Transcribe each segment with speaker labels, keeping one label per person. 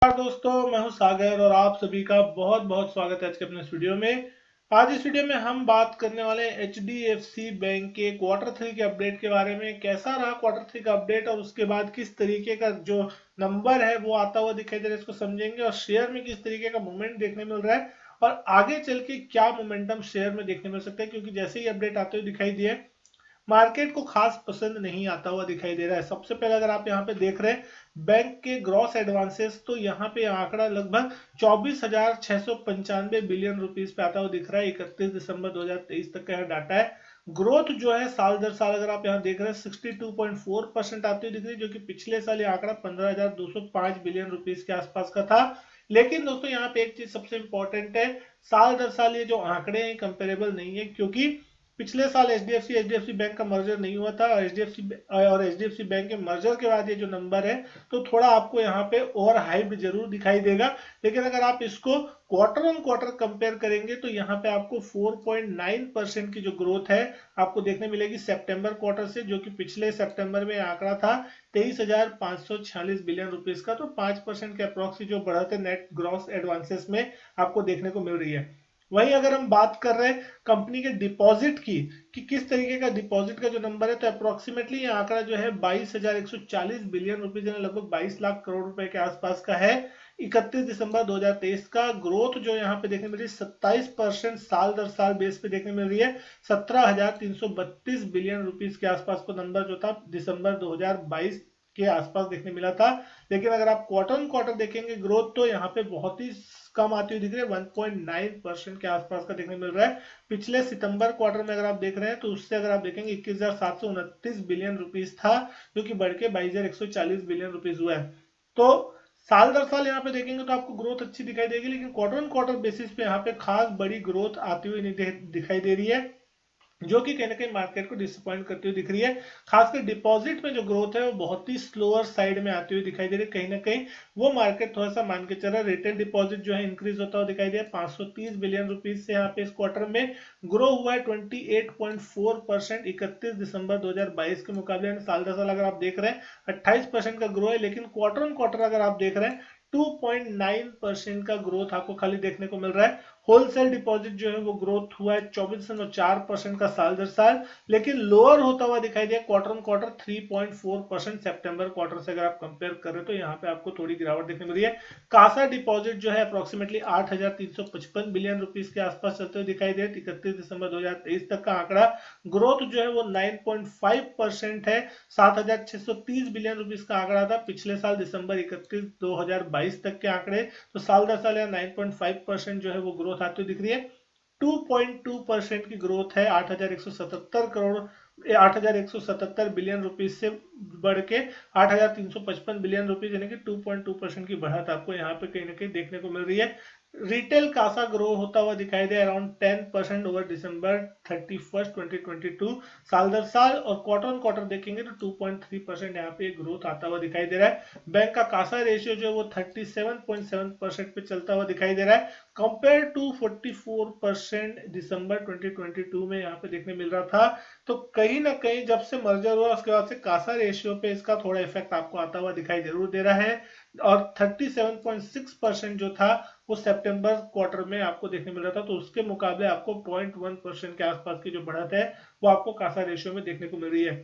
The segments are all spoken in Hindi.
Speaker 1: नमस्कार दोस्तों, मैं हूं सागर और आप सभी का बहुत बहुत स्वागत है आज के अपने इस वीडियो में। आज इस वीडियो में हम बात करने वाले हैं एचडीएफसी बैंक के क्वार्टर 3 के अपडेट के बारे में। कैसा रहा क्वार्टर 3 का अपडेट और उसके बाद किस तरीके का जो नंबर है वो आता हुआ दिखाई दे रहा है, इसको समझेंगे। और शेयर में किस तरीके का मूवमेंट देखने मिल रहा है और आगे चल के क्या मोमेंटम शेयर में देखने मिल सकता है, क्योंकि जैसे ही अपडेट आते हुए दिखाई दिए मार्केट को खास पसंद नहीं आता हुआ दिखाई दे रहा है। सबसे पहले अगर आप यहाँ पे देख रहे हैं बैंक के ग्रॉस एडवांसेस, तो यहाँ पे आंकड़ा लगभग 24,695 बिलियन रुपीस पे आता हुआ दिख रहा है। 31 दिसंबर 2023 तक का यह डाटा है। ग्रोथ जो है साल दर साल अगर आप यहाँ देख रहे हैं 62.4% आती हुई दिख रही है, जो कि पिछले साल ये आंकड़ा 15,205 बिलियन रुपीस के आसपास का था। लेकिन दोस्तों यहाँ पे एक चीज सबसे इंपॉर्टेंट है, साल दर साल ये जो आंकड़े हैं कंपेरेबल नहीं है, क्योंकि पिछले साल एचडीएफसी बैंक का मर्जर नहीं हुआ था और एचडीएफसी बैंक के मर्जर के बाद ये जो नंबर है तो थोड़ा आपको यहाँ पे ओवर हाइप जरूर दिखाई देगा। लेकिन अगर आप इसको क्वार्टर ऑन क्वार्टर कंपेयर करेंगे तो यहाँ पे आपको 4.9% की जो ग्रोथ है आपको देखने मिलेगी सितंबर क्वार्टर से, जो कि पिछले सितंबर में आंकड़ा था 23,546 बिलियन रुपीस का। तो 5% के अप्रोक्स जो बढ़त है नेट ग्रॉस एडवांसेस में आपको देखने को मिल रही है। वहीं अगर हम बात कर रहे हैं कंपनी के डिपॉजिट की कि किस तरीके का डिपॉजिट का जो नंबर है, तो अप्रोक्सीमेटली ये आंकड़ा जो है 22,140 बिलियन रुपीज यानी लगभग 22 लाख करोड़ रुपए के आसपास का है। 31 दिसंबर 2023 का ग्रोथ जो यहाँ पे देखने मिल रही है 27% साल दर साल बेस पे देखने मिल रही है। 17,332 बिलियन रुपीज के आसपास को नंबर जो था दिसंबर 2022 के आसपास देखने मिला था। लेकिन अगर आप क्वार्टर ऑन क्वार्टर देखेंगे ग्रोथ तो यहाँ पे बहुत ही कम आती हुई दिख रही है। 1.9% के आसपास का देखने मिल रहा है। पिछले सितंबर क्वार्टर में अगर आप देख रहे हैं तो उससे अगर आप देखेंगे 21,729 बिलियन रुपीस था, जो कि बढ़ के 22,140 बिलियन रुपीस हुआ है। तो साल दर साल यहाँ पे देखेंगे तो आपको ग्रोथ अच्छी दिखाई देगी, लेकिन क्वार्टर ऑन क्वार्टर बेसिस पे यहाँ पे खास बड़ी ग्रोथ आती हुई नहीं दिखाई दे रही है, जो कि कहीं ना कहीं मार्केट को डिसअपॉइंट करती हुई दिख रही है। खासकर डिपॉजिट में जो ग्रोथ है वो बहुत ही स्लोअर साइड में आती हुई दिखाई दे रही है। कहीं ना कहीं वो मार्केट थोड़ा सा मान के चल रहा है। रिटेल डिपॉजिट जो है इंक्रीज होता हुआ दिखाई दिया 530 बिलियन रुपीज से यहाँ पे इस क्वार्टर में ग्रो हुआ है 28.4% 31 दिसंबर 2022 के मुकाबले। साल दर साल अगर आप देख रहे हैं 28% का ग्रो है, लेकिन क्वार्टर ऑन क्वार्टर अगर आप देख रहे हैं 2.9% का ग्रोथ आपको खाली देखने को मिल रहा है। होलसेल डिपॉजिट जो है वो ग्रोथ हुआ है 24.4% का साल दर साल, लेकिन लोअर होता हुआ दिखाई दिया quarter on quarter 3.4% September quarter से अगर आप कंपेयर कर रहे हो तो यहाँ पे आपको थोड़ी गिरावट देखने मिल रही है। कासा डिपॉजिट जो है अप्रोक्सीमेटली 8,355 बिलियन रुपीस के आसपास चलते हुए दिखाई दे। 31 दिसंबर 2023 तक का आंकड़ा ग्रोथ जो है वो 9.5% है। 7,630 बिलियन रुपीस का आंकड़ा था पिछले साल दिसंबर 31 2022 तक के आंकड़े। तो साल दर साल 9.5% जो है वो ग्रोथ आती हुई दिख रही है। 2.2% की ग्रोथ है 8,177 करोड़ 8,177 बिलियन रुपीस से बढ़ के 8,355 बिलियन रुपीस यानी कि 2.2% की बढ़त आपको यहाँ पे कहीं ना कहीं देखने को मिल रही है। रिटेल कासा ग्रो होता हुआ दिखाई दे अराउंड 10% ओवर दिसंबर 31 2022 साल दर साल। और क्वार्टर ऑन क्वार्टर देखेंगे तो 2.3% यहाँ पे ग्रोथ आता हुआ दिखाई दे रहा है। बैंक का कासा रेशियो जो है वो 37.7% पे चलता हुआ दिखाई दे रहा है, कंपेयर टू 44% दिसंबर 2022 में यहाँ पे देखने मिल रहा था। तो कहीं ना कहीं जब से मर्जर हुआ उसके बाद से कासा रेशियो पे इसका थोड़ा इफेक्ट आपको आता हुआ दिखाई जरूर दे रहा है। और 37.6% जो था वो सितंबर क्वार्टर में आपको देखने मिल रहा था, तो उसके मुकाबले आपको 0.1% के आसपास की जो बढ़त है वो आपको कासा रेशियो में देखने को मिल रही है।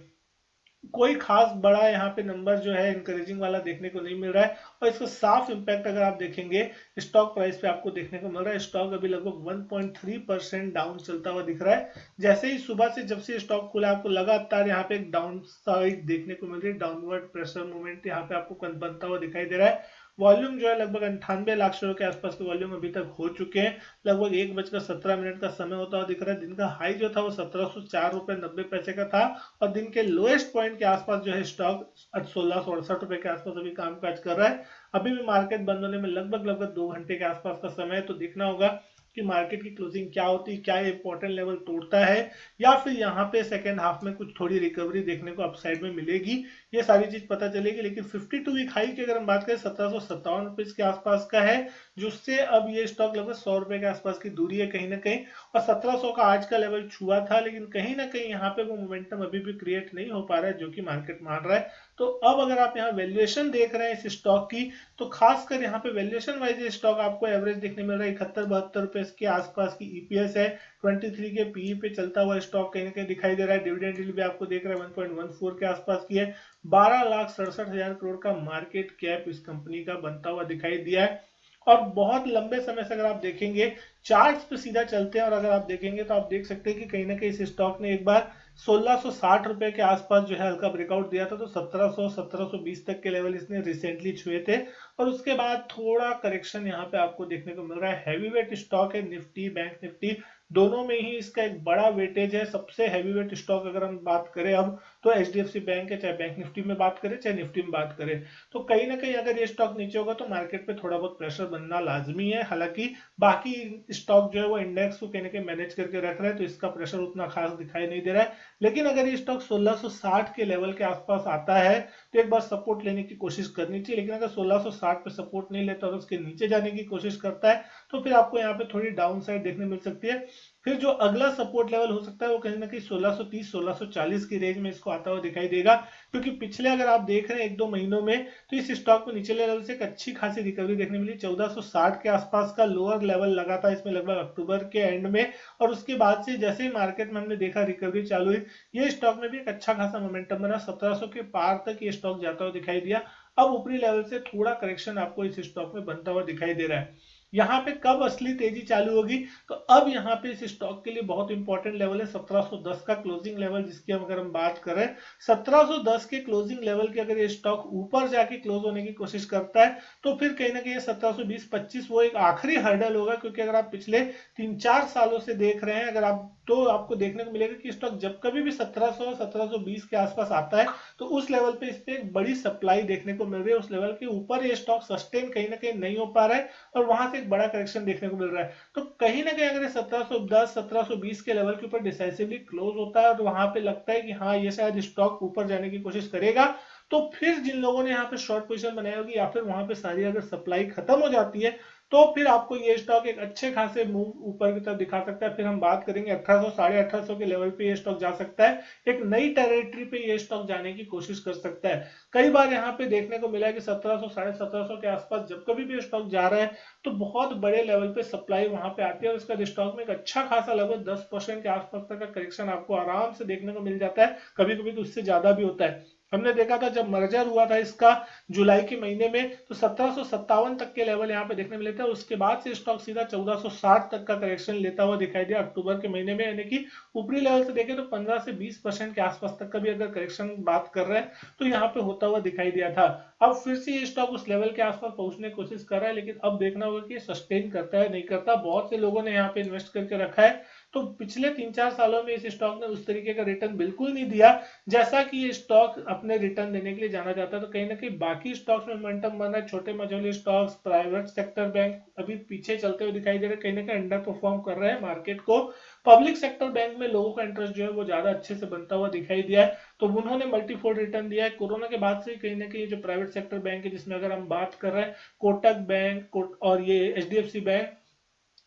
Speaker 1: कोई खास बड़ा यहाँ पे नंबर जो है इंकरेजिंग वाला देखने को नहीं मिल रहा है। और इसका साफ इंपैक्ट अगर आप देखेंगे स्टॉक प्राइस पे आपको देखने को मिल रहा है। स्टॉक अभी लगभग 1.3% डाउन चलता हुआ दिख रहा है। जैसे ही सुबह से जब से स्टॉक खुला आपको लगातार यहाँ पे एक डाउन साइड देखने को मिल रही है, डाउनवर्ड प्रेशर मूवमेंट यहाँ पे आपको बनता हुआ दिखाई दे रहा है। वॉल्यूम जो है लगभग 98 लाख शेयरों के आसपास के वॉल्यूम अभी तक हो चुके हैं। लगभग 1:17 का समय होता हुआ दिख रहा है। दिन का हाई जो था वो 1704.90 का था और दिन के लोएस्ट पॉइंट के आसपास जो है स्टॉक 1668 के आसपास अभी कामकाज कर रहा है। अभी भी मार्केट बंद होने में लगभग 2 घंटे के आसपास का समय है, तो देखना होगा कि मार्केट की क्लोजिंग क्या होती है, क्या इंपॉर्टेंट लेवल तोड़ता है या फिर यहाँ पे सेकेंड हाफ में कुछ थोड़ी रिकवरी देखने को अपसाइड में मिलेगी। ये सारी चीज पता चलेगी। लेकिन 52 वीक हाई की अगर हम बात करें 1757 के आसपास का है, जिससे अब ये स्टॉक लगभग 100 रुपए के आसपास की दूरी है कहीं ना कहीं। और 1700 का आज का लेवल छुआ था, लेकिन कहीं ना कहीं यहाँ पे वो मोमेंटम अभी भी क्रिएट नहीं हो पा रहा है जो कि मार्केट मान रहा है। तो अब अगर आप यहाँ वैल्यूएशन देख रहे हैं इस स्टॉक की, तो खासकर यहाँ पे वैल्यूएशन वाइज स्टॉक आपको एवरेज देखने मिल रहा है 71-72 रुपए के आसपास की ईपीएस है, 23 के पीई पे चलता हुआ स्टॉक कहीं ना कहीं दिखाई दे रहा है। डिविडेंड यील्ड भी आपको देख रहे हैं 1.14 के आसपास की है। 12,67,000 करोड़ का मार्केट कैप इस कंपनी का बनता हुआ दिखाई दिया है। और बहुत लंबे समय से अगर आप देखेंगे चार्ट्स पे सीधा चलते हैं और अगर आप देखेंगे तो आप देख सकते हैं कि कहीं ना कहीं इस स्टॉक ने एक बार 1660 रुपए के आसपास जो है हल्का ब्रेकआउट दिया था, तो 1700-1720 तक के लेवल इसने रिसेंटली छुए थे और उसके बाद थोड़ा करेक्शन यहाँ पे आपको देखने को मिल रहा है। हैवीवेट स्टॉक है, निफ्टी बैंक निफ्टी दोनों में ही इसका एक बड़ा वेटेज है। सबसे हैवीवेट स्टॉक अगर हम बात करें अब तो एचडीएफसी बैंक है, चाहे बैंक निफ्टी में बात करें चाहे निफ्टी में बात करें। तो कहीं ना कहीं अगर ये स्टॉक नीचे होगा तो मार्केट पे थोड़ा बहुत प्रेशर बनना लाजमी है। हालांकि बाकी स्टॉक जो है वो इंडेक्स को कहीं ना कहीं मैनेज करके रख रहा है, तो इसका प्रेशर उतना खास दिखाई नहीं दे रहा है। लेकिन अगर ये स्टॉक 1660 के लेवल के आसपास आता है तो एक बार सपोर्ट लेने की कोशिश करनी चाहिए। लेकिन अगर 1660 पे सपोर्ट नहीं लेता और उसके नीचे जाने की कोशिश करता है तो फिर आपको यहाँ पे थोड़ी डाउन साइड देखने मिल सकती है। फिर जो अगला सपोर्ट लेवल हो सकता है वो कहीं ना कहीं 1630-1640 की रेंज में इसको आता हुआ दिखाई देगा, क्योंकि पिछले अगर आप देख रहे हैं 1-2 महीनों में तो इस स्टॉक को निचले लेवल से एक अच्छी खासी रिकवरी देखने मिली। 1460 के आसपास का लोअर लेवल लगा था इसमें लगभग अक्टूबर के एंड में, और उसके बाद से जैसे ही मार्केट में हमने देखा रिकवरी चालू हुई, ये स्टॉक में भी एक अच्छा खासा मोमेंटम बना, 1700 के पार तक ये स्टॉक जाता हुआ दिखाई दिया। अब ऊपरी लेवल से थोड़ा करेक्शन आपको इस स्टॉक में बनता हुआ दिखाई दे रहा है। यहाँ पे कब असली तेजी चालू होगी, तो अब यहाँ पे इस स्टॉक के लिए बहुत इंपॉर्टेंट लेवल है 1710 का क्लोजिंग लेवल, जिसकी अगर हम बात करें 1710 के क्लोजिंग लेवल के अगर ये स्टॉक ऊपर जाके क्लोज होने की कोशिश करता है तो फिर कहीं ना कहीं 1720-25 वो एक आखिरी हर्डल होगा। क्योंकि अगर आप पिछले 3-4 सालों से देख रहे हैं अगर आप, तो आपको देखने को मिलेगा कि स्टॉक जब कभी भी 1700-1720 के आसपास आता है तो उस लेवल पे इस पे एक बड़ी सप्लाई देखने को मिल रही है। उस लेवल के ऊपर ये स्टॉक सस्टेन कहीं ना कहीं नहीं हो पा रहा है और वहां से एक बड़ा करेक्शन देखने को मिल रहा है। तो कहीं ना कहीं अगर 1710-1720 के लेवल के ऊपर डिसाइसिवली क्लोज होता है और वहां पे लगता है कि हाँ ये शायद स्टॉक ऊपर जाने की कोशिश करेगा, तो फिर जिन लोगों ने यहाँ पे शॉर्ट पोजीशन बनाई होगी या फिर वहां पे सारी अगर सप्लाई खत्म हो जाती है तो फिर आपको ये स्टॉक एक अच्छे खासे मूव ऊपर की तरफ दिखा सकता है। फिर हम बात करेंगे 1800 1850 के लेवल पे ये स्टॉक जा सकता है, एक नई टेरिटरी पे ये स्टॉक जाने की कोशिश कर सकता है। कई बार यहाँ पे देखने को मिला है कि 1700 1750 के आसपास जब कभी भी स्टॉक जा रहा है तो बहुत बड़े लेवल पे सप्लाई वहां पे आती है और इसका स्टॉक में एक अच्छा खासा लगभग 10% के आसपास तक का करेक्शन आपको आराम से देखने को मिल जाता है। कभी कभी तो उससे ज्यादा भी होता है। हमने देखा था जब मर्जर हुआ था इसका जुलाई के महीने में तो 1757 तक के लेवल यहाँ पे देखने मिले थे। उसके बाद से स्टॉक सीधा 1460 तक का करेक्शन लेता हुआ दिखाई दिया अक्टूबर के महीने में, यानी कि ऊपरी लेवल से देखें तो 15 से 20% के आसपास तक का भी अगर करेक्शन बात कर रहे हैं तो यहाँ पे होता हुआ दिखाई दिया था। अब फिर से ये स्टॉक उस लेवल के आसपास पहुंचने की कोशिश कर रहा है, लेकिन अब देखना होगा कि ये सस्टेन करता है नहीं करता। बहुत से लोगों ने यहाँ पे इन्वेस्ट करके रखा है, तो पिछले 3-4 सालों में इस स्टॉक ने उस तरीके का रिटर्न बिल्कुल नहीं दिया जैसा कि ये स्टॉक अपने रिटर्न देने के लिए जाना जाता है। तो कहीं ना कहीं बाकी स्टॉक्स में मोमेंटम बन रहा है, छोटे मझोले स्टॉक्स, प्राइवेट सेक्टर बैंक अभी पीछे चलते हुए दिखाई दे रहे हैं, कहीं ना कहीं अंडर परफॉर्म कर रहे हैं मार्केट को। पब्लिक सेक्टर बैंक में लोगों का इंटरेस्ट जो है वो ज्यादा अच्छे से बनता हुआ दिखाई दिया है, तो उन्होंने मल्टीफोल्ड रिटर्न दिया है। कोरोना के बाद से कहीं ना कहीं जो प्राइवेट सेक्टर बैंक है जिसमें अगर हम बात कर रहे हैं कोटक बैंक और ये एचडीएफसी बैंक,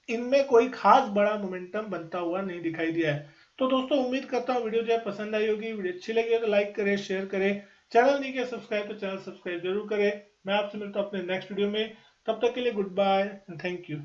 Speaker 1: इनमें कोई खास बड़ा मोमेंटम बनता हुआ नहीं दिखाई दिया है। तो दोस्तों उम्मीद करता हूँ वीडियो जो है पसंद आई होगी। वीडियो अच्छी लगी हो तो लाइक करें, शेयर करें, चैनल नहीं किया सब्सक्राइब तो चैनल सब्सक्राइब जरूर करें। मैं आपसे मिलता हूँ अपने नेक्स्ट वीडियो में, तब तक के लिए goodbye and thank you.